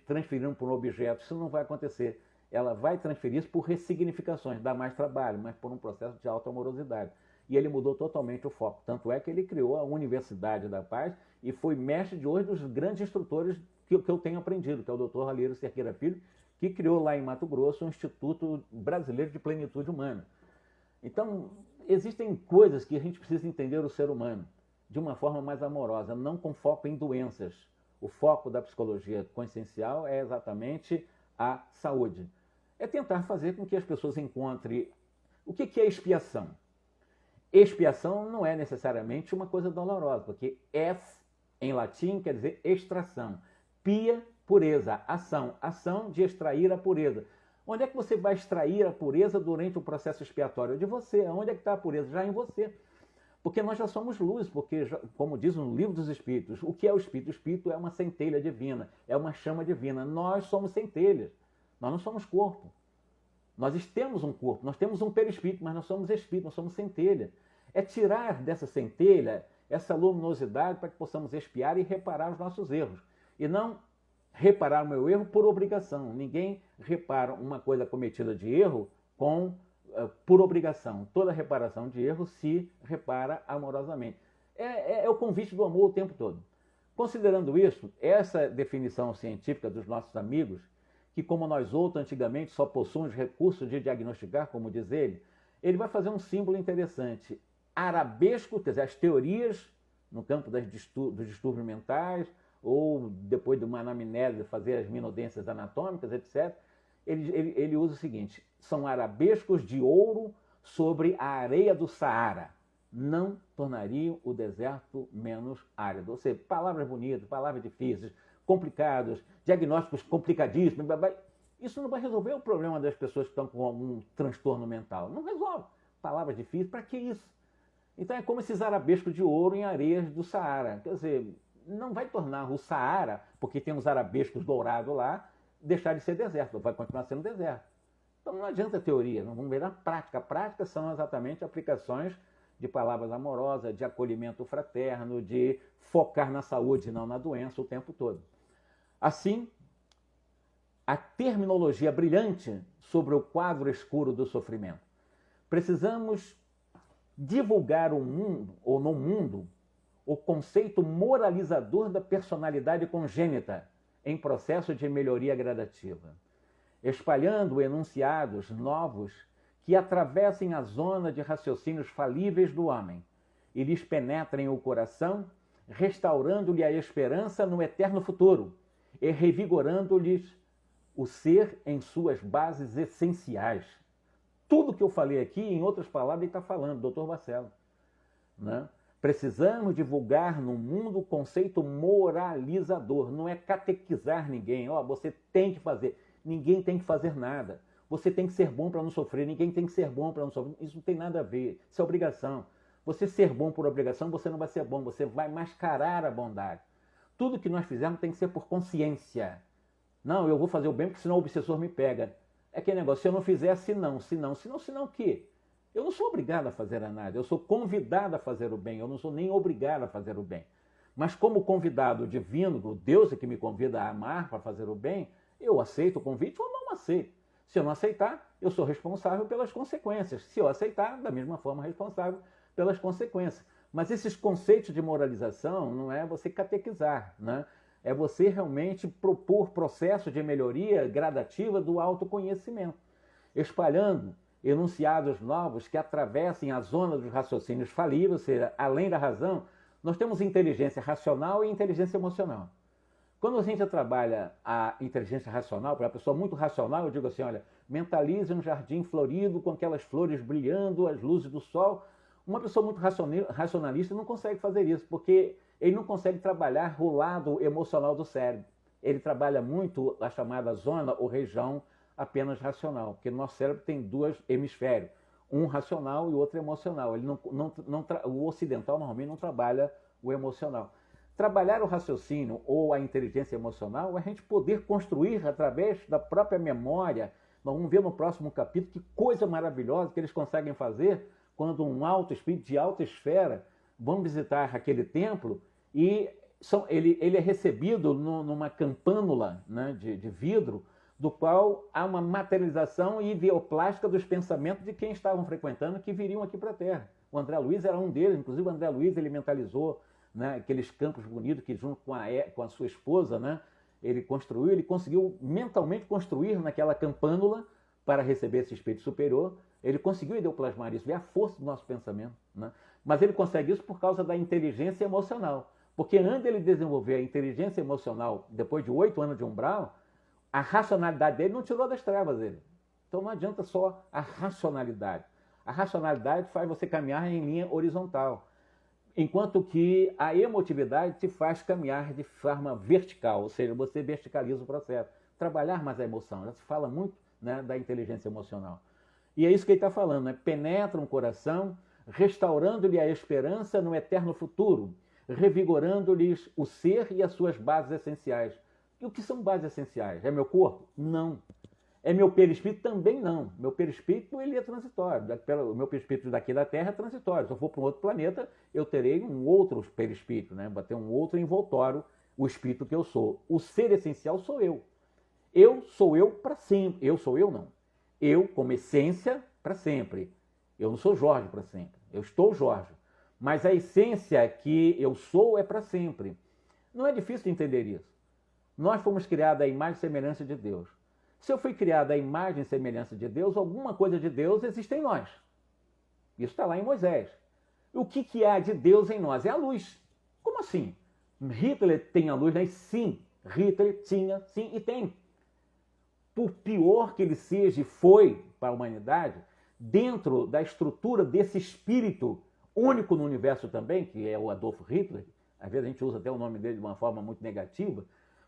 Speaker 1: transferindo por um objeto. Isso não vai acontecer. Ela vai transferir isso por ressignificações, dá mais trabalho, mas por um processo de auto-amorosidade. E ele mudou totalmente o foco. Tanto é que ele criou a Universidade da Paz e foi mestre de hoje dos grandes instrutores que eu tenho aprendido, que é o Dr. Alírio Cerqueira Filho, que criou lá em Mato Grosso o Instituto Brasileiro de Plenitude Humana. Então, existem coisas que a gente precisa entender o ser humano de uma forma mais amorosa, não com foco em doenças. O foco da psicologia consciencial é exatamente a saúde. É tentar fazer com que as pessoas encontrem... O que é expiação? Expiação não é necessariamente uma coisa dolorosa, porque ex, em latim, quer dizer extração. Pia, pureza. Ação. Ação de extrair a pureza. Onde é que você vai extrair a pureza durante o processo expiatório? De você. Onde é que está a pureza? Já em você. Porque nós já somos luz, porque, como diz no Livro dos Espíritos, o que é o Espírito? O Espírito é uma centelha divina, é uma chama divina. Nós somos centelhas, nós não somos corpo. Nós temos um corpo, nós temos um perispírito, mas nós somos espírito, nós somos centelha. É tirar dessa centelha essa luminosidade para que possamos expiar e reparar os nossos erros. E não reparar o meu erro por obrigação. Ninguém repara uma coisa cometida de erro por obrigação. Toda reparação de erro se repara amorosamente. É o convite do amor o tempo todo. Considerando isso, essa definição científica dos nossos amigos, que como nós outros antigamente só possuímos recursos de diagnosticar, como diz ele vai fazer um símbolo interessante. Arabesco, quer dizer, as teorias no campo dos distúrbios mentais, ou depois de uma anamnese fazer as minudências anatômicas, etc., ele usa o seguinte: são arabescos de ouro sobre a areia do Saara. Não tornariam o deserto menos árido. Ou seja, palavras bonitas, palavras difíceis, complicados, diagnósticos complicadíssimos. Isso não vai resolver o problema das pessoas que estão com algum transtorno mental. Não resolve. Palavras difíceis, para que isso? Então é como esses arabescos de ouro em areias do Saara. Quer dizer, não vai tornar o Saara, porque tem os arabescos dourados lá, deixar de ser deserto, vai continuar sendo deserto. Então não adianta a teoria, não vamos ver na prática. A prática são exatamente aplicações de palavras amorosas, de acolhimento fraterno, de focar na saúde e não na doença o tempo todo. Assim, a terminologia brilhante sobre o quadro escuro do sofrimento. Precisamos divulgar no mundo, o conceito moralizador da personalidade congênita em processo de melhoria gradativa, espalhando enunciados novos que atravessem a zona de raciocínios falíveis do homem e lhes penetrem o coração, restaurando-lhe a esperança no eterno futuro e revigorando-lhes o ser em suas bases essenciais. Tudo que eu falei aqui, em outras palavras, ele está falando, Dr. Barcelos, né? Precisamos divulgar no mundo o conceito moralizador. Não é catequizar ninguém. Você tem que fazer. Ninguém tem que fazer nada. Você tem que ser bom para não sofrer. Ninguém tem que ser bom para não sofrer. Isso não tem nada a ver. Isso é obrigação. Você ser bom por obrigação, você não vai ser bom. Você vai mascarar a bondade. Tudo que nós fizermos tem que ser por consciência. Não, eu vou fazer o bem porque senão o obsessor me pega. É aquele negócio. Se eu não fizer, se não o quê? Eu não sou obrigado a fazer nada, eu sou convidado a fazer o bem, eu não sou nem obrigado a fazer o bem. Mas como convidado divino, o Deus é que me convida a amar para fazer o bem, eu aceito o convite ou não aceito. Se eu não aceitar, eu sou responsável pelas consequências. Se eu aceitar, da mesma forma, responsável pelas consequências. Mas esses conceitos de moralização não é você catequizar, né? É você realmente propor processo de melhoria gradativa do autoconhecimento, espalhando enunciados novos que atravessem a zona dos raciocínios falíveis, ou seja, além da razão, nós temos inteligência racional e inteligência emocional. Quando a gente trabalha a inteligência racional, para uma pessoa muito racional, eu digo assim, olha, mentalize um jardim florido com aquelas flores brilhando, as luzes do sol. Uma pessoa muito racionalista não consegue fazer isso, porque ele não consegue trabalhar o lado emocional do cérebro. Ele trabalha muito a chamada zona ou região apenas racional, porque no nosso cérebro tem dois hemisférios, um racional e outro emocional. O ocidental normalmente não trabalha o emocional. Trabalhar o raciocínio ou a inteligência emocional é a gente poder construir através da própria memória. Nós vamos ver no próximo capítulo que coisa maravilhosa que eles conseguem fazer quando um alto espírito de alta esfera vão visitar aquele templo e ele é recebido numa campânula, né, de vidro, do qual há uma materialização ideoplástica dos pensamentos de quem estavam frequentando que viriam aqui para a Terra. O André Luiz era um deles, inclusive o André Luiz ele mentalizou, né, aqueles campos bonitos que junto com a sua esposa, né, ele conseguiu mentalmente construir naquela campânula para receber esse espírito superior. Ele conseguiu ideoplasmar isso, ver a força do nosso pensamento, né? Mas ele consegue isso por causa da inteligência emocional, porque antes de ele desenvolver a inteligência emocional, depois de 8 anos de umbral, a racionalidade dele não tirou das trevas dele. Então não adianta só a racionalidade. A racionalidade faz você caminhar em linha horizontal, enquanto que a emotividade te faz caminhar de forma vertical, ou seja, você verticaliza o processo. Trabalhar mais a emoção, já se fala muito, né, da inteligência emocional. E é isso que ele está falando, né? Penetra um coração, restaurando-lhe a esperança no eterno futuro, revigorando-lhes o ser e as suas bases essenciais. E o que são bases essenciais? É meu corpo? Não. É meu perispírito? Também não. Meu perispírito, ele é transitório. O meu perispírito daqui da Terra é transitório. Se eu for para um outro planeta, eu terei um outro perispírito, né? Vou ter um outro envoltório, o espírito que eu sou. O ser essencial sou eu. Eu sou eu para sempre. Eu sou eu, não. Eu, como essência, para sempre. Eu não sou Jorge para sempre. Eu estou Jorge. Mas a essência que eu sou é para sempre. Não é difícil de entender isso. Nós fomos criados à imagem e semelhança de Deus. Se eu fui criado à imagem e semelhança de Deus, alguma coisa de Deus existe em nós. Isso está lá em Moisés. O que há de Deus em nós? É a luz. Como assim? Hitler tem a luz, né? Sim, Hitler tinha, sim, e tem. Por pior que ele seja e foi para a humanidade, dentro da estrutura desse espírito único no universo também, que é o Adolf Hitler, às vezes a gente usa até o nome dele de uma forma muito negativa,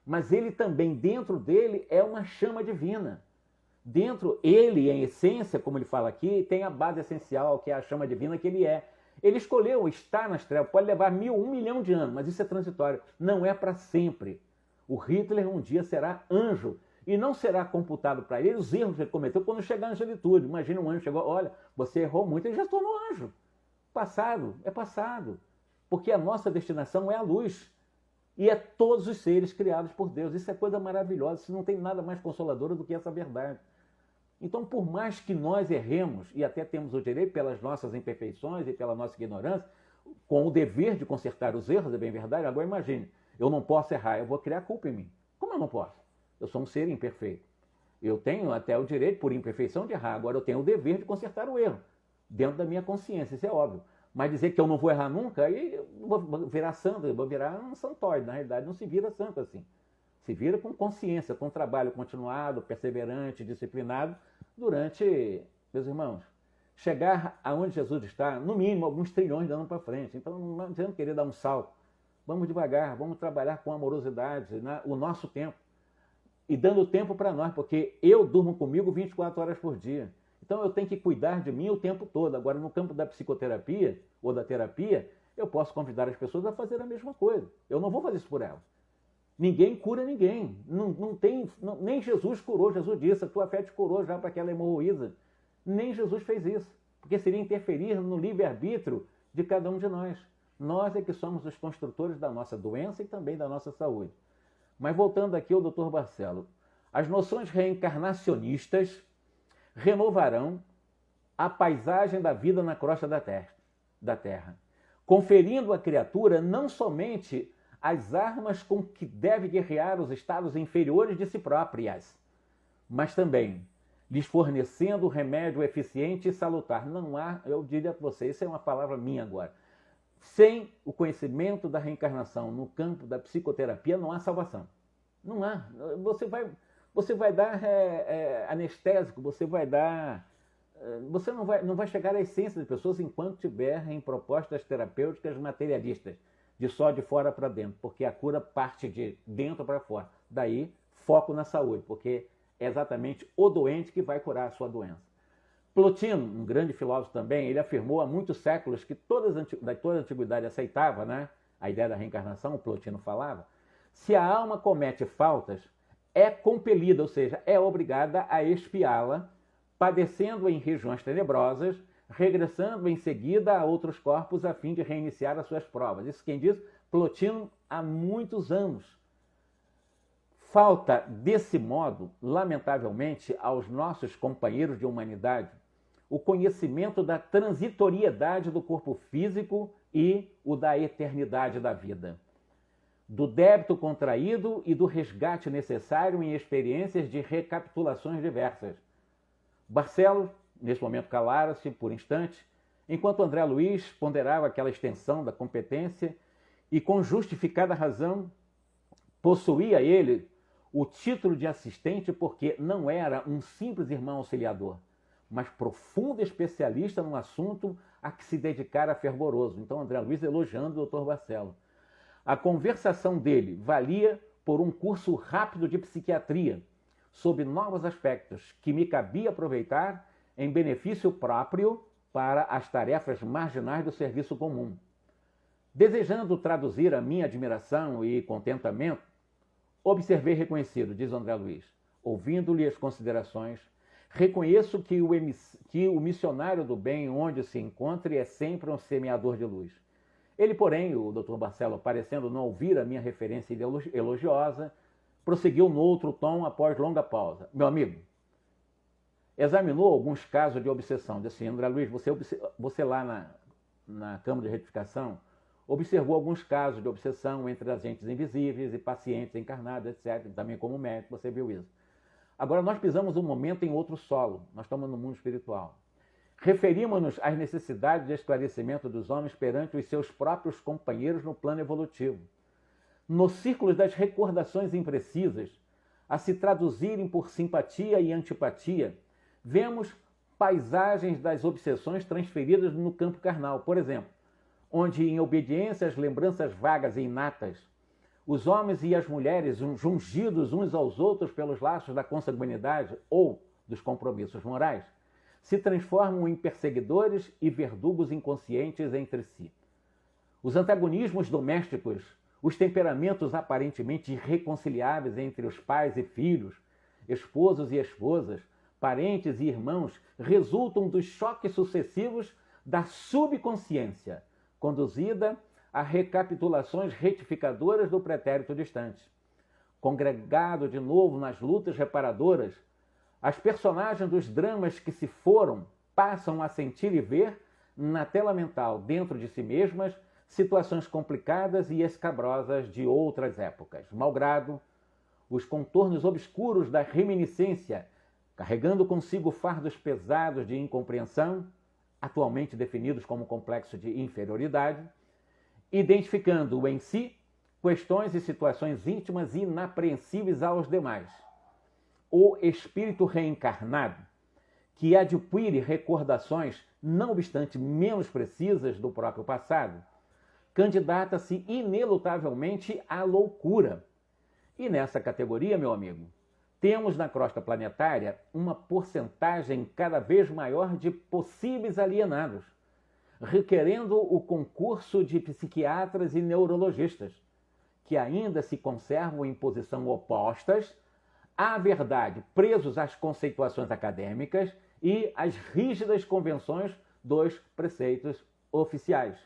Speaker 1: mas ele também, dentro dele, é uma chama divina. Dentro, ele, em essência, como ele fala aqui, tem a base essencial, que é a chama divina que ele é. Ele escolheu estar nas trevas, pode levar 1 milhão de anos, mas isso é transitório, não é para sempre. O Hitler um dia será anjo, e não será computado para ele os erros que ele cometeu quando chegar à angelitude. Imagina um anjo chegou, olha, você errou muito, ele já se tornou anjo. Passado, é passado. Porque a nossa destinação é a luz. E é todos os seres criados por Deus. Isso é coisa maravilhosa. Isso não tem nada mais consoladora do que essa verdade. Então, por mais que nós erremos, e até temos o direito pelas nossas imperfeições e pela nossa ignorância, com o dever de consertar os erros, é bem verdade. Agora imagine, eu não posso errar, eu vou criar culpa em mim. Como eu não posso? Eu sou um ser imperfeito. Eu tenho até o direito, por imperfeição, de errar. Agora eu tenho o dever de consertar o erro, dentro da minha consciência, isso é óbvio. Mas dizer que eu não vou errar nunca, aí eu vou virar santo, eu vou virar um santóide. Na realidade, não se vira santo assim. Se vira com consciência, com trabalho continuado, perseverante, disciplinado, durante, meus irmãos, chegar aonde Jesus está, no mínimo, alguns trilhões de anos para frente. Então, não adianta querer dar um salto. Vamos devagar, vamos trabalhar com amorosidade, né? O nosso tempo. E dando tempo para nós, porque eu durmo comigo 24 horas por dia. Então eu tenho que cuidar de mim o tempo todo. Agora, no campo da psicoterapia ou da terapia, eu posso convidar as pessoas a fazer a mesma coisa. Eu não vou fazer isso por elas. Ninguém cura ninguém. Nem Jesus curou. Jesus disse, a tua fé te curou já para aquela hemorroísa. Nem Jesus fez isso. Porque seria interferir no livre-arbítrio de cada um de nós. Nós é que somos os construtores da nossa doença e também da nossa saúde. Mas voltando aqui ao Dr. Barcelo, as noções reencarnacionistas renovarão a paisagem da vida na crosta da Terra, conferindo à criatura não somente as armas com que deve guerrear os estados inferiores de si próprias, mas também lhes fornecendo remédio eficiente e salutar. Não há, eu diria para você, isso é uma palavra minha agora, sem o conhecimento da reencarnação no campo da psicoterapia não há salvação. Não há. Você vai dar anestésico, você vai dar... Você não vai chegar à essência das pessoas enquanto tiver em propostas terapêuticas materialistas, de só de fora para dentro, porque a cura parte de dentro para fora. Daí, foco na saúde, porque é exatamente o doente que vai curar a sua doença. Plotino, um grande filósofo também, ele afirmou há muitos séculos que toda a antiguidade aceitava, né, a ideia da reencarnação, o Plotino falava, se a alma comete faltas, é compelida, ou seja, é obrigada a expiá-la, padecendo em regiões tenebrosas, regressando em seguida a outros corpos a fim de reiniciar as suas provas. Isso quem diz? Plotino há muitos anos. Falta, desse modo, lamentavelmente, aos nossos companheiros de humanidade, o conhecimento da transitoriedade do corpo físico e o da eternidade da vida, do débito contraído e do resgate necessário em experiências de recapitulações diversas. Barcelos, nesse momento, calara-se por instante, enquanto André Luiz ponderava aquela extensão da competência e, com justificada razão, possuía ele o título de assistente porque não era um simples irmão auxiliador, mas profundo especialista num assunto a que se dedicara fervoroso. Então, André Luiz elogiando o Dr. Barcelos. A conversação dele valia por um curso rápido de psiquiatria, sob novos aspectos, que me cabia aproveitar em benefício próprio para as tarefas marginais do serviço comum. Desejando traduzir a minha admiração e contentamento, observei reconhecido, diz André Luiz, ouvindo-lhe as considerações, reconheço que o missionário do bem, onde se encontre, é sempre um semeador de luz. Ele, porém, o Dr. Barcelo, parecendo não ouvir a minha referência elogiosa, prosseguiu no outro tom após longa pausa. Meu amigo, examinou alguns casos de obsessão. Disse assim, André Luiz, você lá na Câmara de Retificação observou alguns casos de obsessão entre agentes invisíveis e pacientes encarnados, etc. Também como médico, você viu isso. Agora, nós pisamos um momento em outro solo. Nós estamos no mundo espiritual. Referimos-nos às necessidades de esclarecimento dos homens perante os seus próprios companheiros no plano evolutivo. Nos círculos das recordações imprecisas, a se traduzirem por simpatia e antipatia, vemos paisagens das obsessões transferidas no campo carnal. Por exemplo, onde, em obediência às lembranças vagas e inatas, os homens e as mulheres, jungidos uns aos outros pelos laços da consanguinidade ou dos compromissos morais, se transformam em perseguidores e verdugos inconscientes entre si. Os antagonismos domésticos, os temperamentos aparentemente irreconciliáveis entre os pais e filhos, esposos e esposas, parentes e irmãos, resultam dos choques sucessivos da subconsciência, conduzida a recapitulações retificadoras do pretérito distante. Congregado de novo nas lutas reparadoras, as personagens dos dramas que se foram passam a sentir e ver, na tela mental, dentro de si mesmas, situações complicadas e escabrosas de outras épocas. Malgrado os contornos obscuros da reminiscência, carregando consigo fardos pesados de incompreensão, atualmente definidos como complexo de inferioridade, identificando em si questões e situações íntimas e inapreensíveis aos demais. O espírito reencarnado, que adquire recordações, não obstante menos precisas do próprio passado, candidata-se inelutavelmente à loucura. E nessa categoria, meu amigo, temos na crosta planetária uma porcentagem cada vez maior de possíveis alienados, requerendo o concurso de psiquiatras e neurologistas, que ainda se conservam em posição opostas à verdade, presos às conceituações acadêmicas e às rígidas convenções dos preceitos oficiais.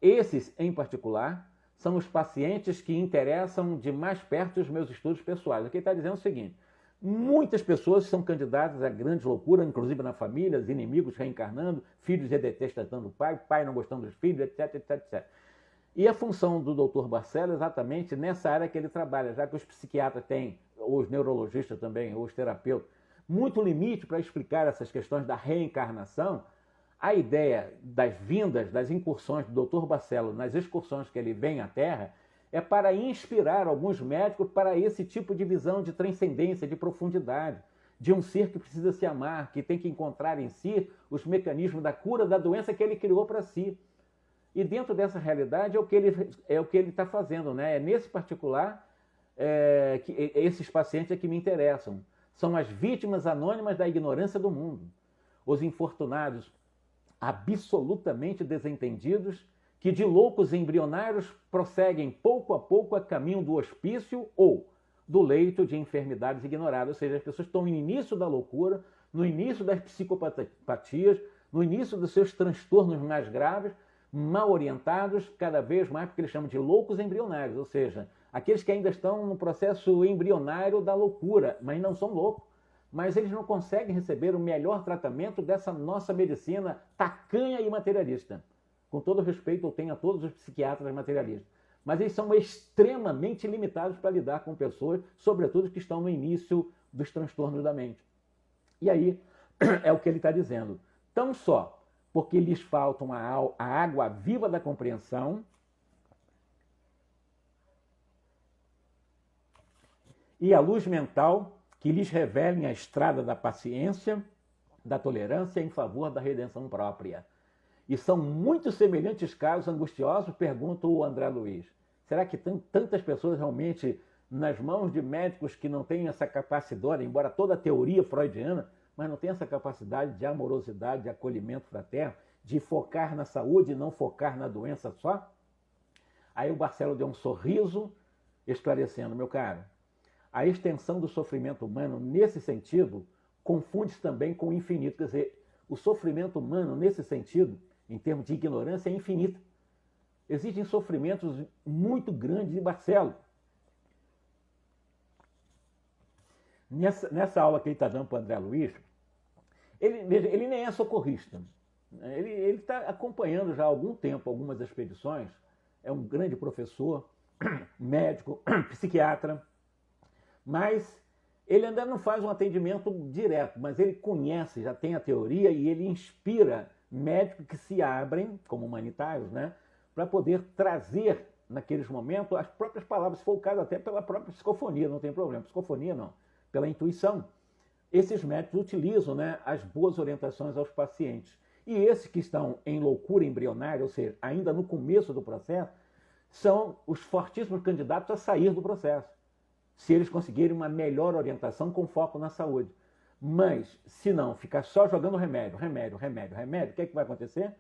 Speaker 1: Esses, em particular, são os pacientes que interessam de mais perto os meus estudos pessoais. Aqui está dizendo o seguinte, muitas pessoas são candidatas a grande loucura, inclusive na família, inimigos reencarnando, filhos detestando o pai não gostando dos filhos, etc, etc, etc. E a função do Dr. Barcelo é exatamente nessa área que ele trabalha, já que os psiquiatras têm, ou os neurologistas também, ou os terapeutas, muito limite para explicar essas questões da reencarnação. A ideia das vindas, das incursões do Dr. Barcelo nas excursões que ele vem à Terra é para inspirar alguns médicos para esse tipo de visão de transcendência, de profundidade, de um ser que precisa se amar, que tem que encontrar em si os mecanismos da cura da doença que ele criou para si. E dentro dessa realidade é o que ele está fazendo, né? É nesse particular que esses pacientes é que me interessam. São as vítimas anônimas da ignorância do mundo. Os infortunados absolutamente desentendidos que de loucos embrionários prosseguem pouco a pouco a caminho do hospício ou do leito de enfermidades ignoradas. Ou seja, as pessoas estão no início da loucura, no início das psicopatias, no início dos seus transtornos mais graves, mal orientados, cada vez mais, porque eles chamam de loucos embrionários, ou seja, aqueles que ainda estão no processo embrionário da loucura, mas não são loucos. Mas eles não conseguem receber o melhor tratamento dessa nossa medicina tacanha e materialista. Com todo respeito eu tenho a todos os psiquiatras materialistas. Mas eles são extremamente limitados para lidar com pessoas, sobretudo que estão no início dos transtornos da mente. E aí é o que ele está dizendo. Tão só porque lhes faltam a água viva da compreensão e a luz mental que lhes revelem a estrada da paciência, da tolerância em favor da redenção própria. E são muito semelhantes casos angustiosos, pergunta o André Luiz. Será que tem tantas pessoas realmente nas mãos de médicos que não têm essa capacidade, embora toda a teoria freudiana mas não tem essa capacidade de amorosidade, de acolhimento fraterno, de focar na saúde e não focar na doença só? Aí o Barcelo deu um sorriso, esclarecendo, meu caro, a extensão do sofrimento humano, nesse sentido, confunde-se também com o infinito. Quer dizer, o sofrimento humano, nesse sentido, em termos de ignorância, é infinito. Existem sofrimentos muito grandes de Barcelo. Nessa aula que ele está dando para o André Luiz, ele nem é socorrista. Ele está acompanhando já há algum tempo algumas expedições, é um grande professor, médico, psiquiatra, mas ele ainda não faz um atendimento direto, mas ele conhece, já tem a teoria e ele inspira médicos que se abrem, como humanitários, né, para poder trazer, naqueles momentos, as próprias palavras, se for o caso até pela própria psicofonia, não tem problema, psicofonia não, pela intuição. Esses médicos utilizam, né, as boas orientações aos pacientes. E esses que estão em loucura embrionária, ou seja, ainda no começo do processo, são os fortíssimos candidatos a sair do processo, se eles conseguirem uma melhor orientação com foco na saúde. Mas, se não, ficar só jogando remédio, o que é que vai acontecer?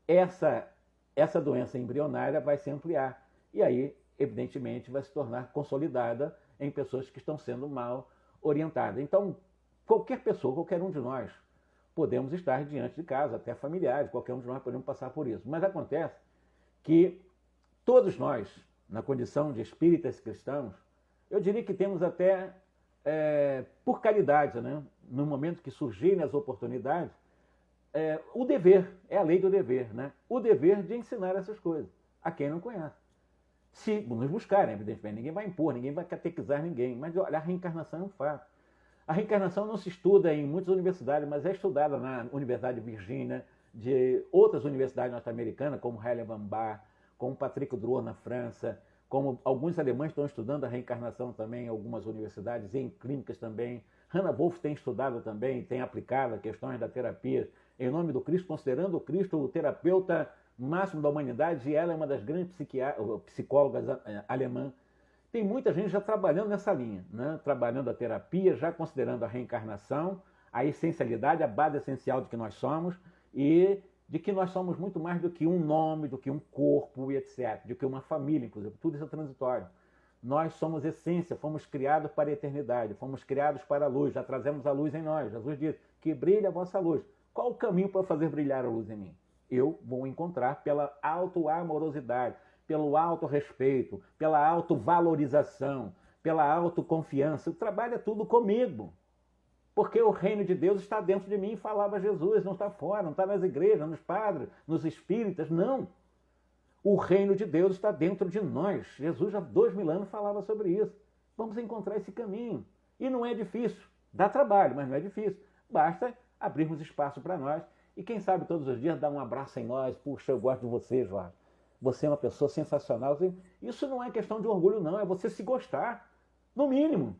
Speaker 1: Essa doença embrionária vai se ampliar. E aí, evidentemente, vai se tornar consolidada em pessoas que estão sendo mal orientadas. Então, qualquer pessoa, qualquer um de nós, podemos estar diante de casos, até familiares, qualquer um de nós podemos passar por isso. Mas acontece que todos nós, na condição de espíritas cristãos, eu diria que temos até, por caridade, né, no momento que surgirem as oportunidades, o dever, é a lei do dever, né? O dever de ensinar essas coisas a quem não conhece. Se nos buscarem, evidentemente, ninguém vai impor, ninguém vai catequizar ninguém, mas olha, a reencarnação é um fato. A reencarnação não se estuda em muitas universidades, mas é estudada na Universidade de Virgínia, de outras universidades norte-americanas, como Haile Bambar, como Patrick Druor na França, como alguns alemães estão estudando a reencarnação também em algumas universidades e em clínicas também. Hannah Wolff tem estudado também, tem aplicado questões da terapia em nome do Cristo, considerando o Cristo o terapeuta máximo da humanidade, e ela é uma das grandes psicólogas alemãs. Tem muita gente já trabalhando nessa linha, né? Trabalhando a terapia, já considerando a reencarnação, a essencialidade, a base essencial de que nós somos e de que nós somos muito mais do que um nome, do que um corpo e etc., do que uma família, inclusive. Tudo isso é transitório. Nós somos essência, fomos criados para a eternidade, fomos criados para a luz, já trazemos a luz em nós. Jesus diz que brilha a vossa luz. Qual o caminho para fazer brilhar a luz em mim? Eu vou encontrar pela auto-amorosidade, pelo auto-respeito, pela auto-valorização, pela autoconfiança. O trabalho é tudo comigo. Porque o reino de Deus está dentro de mim, falava Jesus, não está fora, não está nas igrejas, nos padres, nos espíritas, não. O reino de Deus está dentro de nós. Jesus já há 2000 anos falava sobre isso. Vamos encontrar esse caminho. E não é difícil. Dá trabalho, mas não é difícil. Basta abrirmos espaço para nós e quem sabe todos os dias dar um abraço em nós. Puxa, eu gosto de você, Jorge. Você é uma pessoa sensacional. Isso não é questão de orgulho, não. É você se gostar, no mínimo.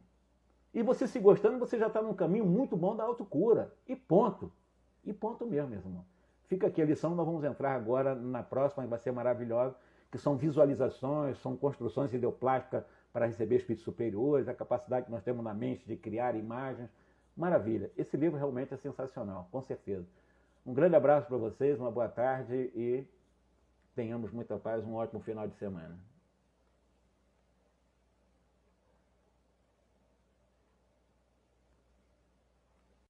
Speaker 1: E você se gostando, você já está num caminho muito bom da autocura. E ponto. E ponto mesmo, meu irmão. Fica aqui a lição, nós vamos entrar agora na próxima, que vai ser maravilhosa, que são visualizações, são construções ideoplásticas para receber espíritos superiores, a capacidade que nós temos na mente de criar imagens. Maravilha. Esse livro realmente é sensacional, com certeza. Um grande abraço para vocês, uma boa tarde e tenhamos muita paz, um ótimo final de semana.